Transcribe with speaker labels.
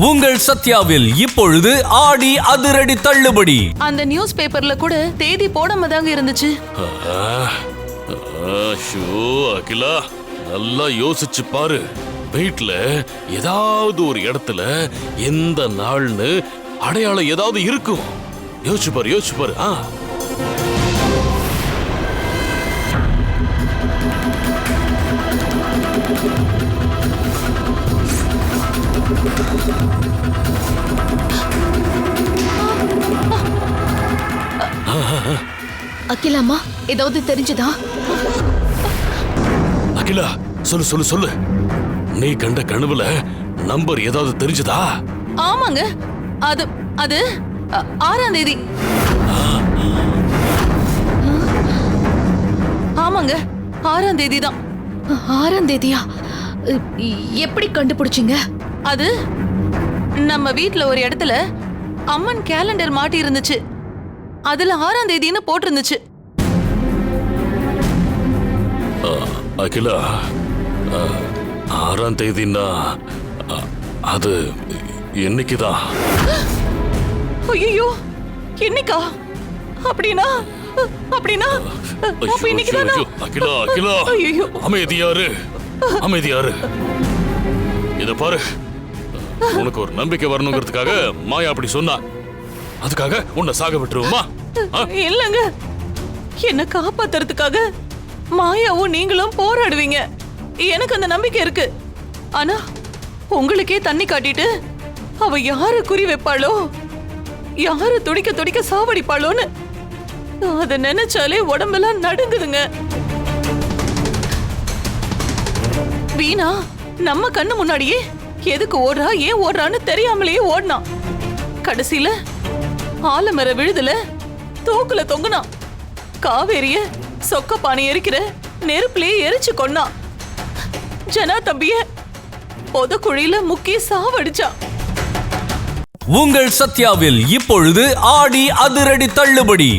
Speaker 1: உங்கள் சத்யாவில் இப்பொழுது ஆடி அதிரடி தள்ளுபடி.
Speaker 2: அந்த நியூஸ் பேப்பர்ல கூட தேதி போடாம தாங்க இருந்துச்சு.
Speaker 3: அகிலா, நல்லா யோசிச்சு பாரு. வீட்ல ஏதாவது ஒரு இடத்துல எந்த நாள்னு அடையாளம் ஏதாவது இருக்கும். யோசிச்சு பாரு.
Speaker 4: அகிலாமா, ஏதாவது தெரிஞ்சதா?
Speaker 3: அகிலா, சொல்லு. நீ கண்ட கனவுல நம்பர் ஏதாவது தெரிஞ்சதா?
Speaker 2: ஆமாங்க, அது அது 6ஆம் தேதி. ஆமாங்க, 6ஆம் தேதி தான்.
Speaker 4: 6ஆம் தேதியா? எப்படி கண்டுபிடிச்சீங்க?
Speaker 2: அது நம்ம வீட்ல ஒரு இடத்துல அம்மன் கேலண்டர் மாட்டி இருந்துச்சு. அதுல 6ஆம் தேதின்னு போட்டிருந்துச்சு.
Speaker 3: அகிலா, 6ஆம் தேதின்னா அது என்னைக்குதான்?
Speaker 2: ஐயோ, என்னைக்கா? அப்படின்னா அப்ப இன்னைக்குதானா?
Speaker 3: அகிலா, அமைதியாரு. இத பாரு, உனக்கு ஒரு நம்பிக்கை வரணுங்கிறதுக்காக மாயா அப்படி சொன்னா. அதுக்காக உன்னை சாக விட்டுருவோமா?
Speaker 2: இல்லங்க, என்ன காப்பாத்துறதுக்காக மாயாவும் நீங்களும் போராடுவீங்க. எனக்கு அந்த நம்பிக்கை இருக்கு. ஆனா உங்களுக்கே தண்ணி காட்டிட்டு அவ யாரு குறி வைப்பாளோ, யாரு துடிக்க சாவடிப்பாளோன்னு அத நினைச்சாலே உடம்பெல்லாம் நடுங்குதுங்க. வீணா நம்ம கண்ணு முன்னாடியே எதுக்கு ஓடுறா, ஏன் ஓடுறான்னு தெரியாமலேயே ஓடுனா. கடைசியில ஆலமர விழுதுல தூக்குல தொங்குனா. காவேரிய சொக்க பானை எரிக்கிற நெருப்புலயே எரிச்சு கொன்னா. ஜனா தம்பிய பொதக்குழியில முக்கி சாவடிச்சா.
Speaker 1: உங்கள் சத்யாவில் இப்பொழுது ஆடி அதிரடி தள்ளுபடி.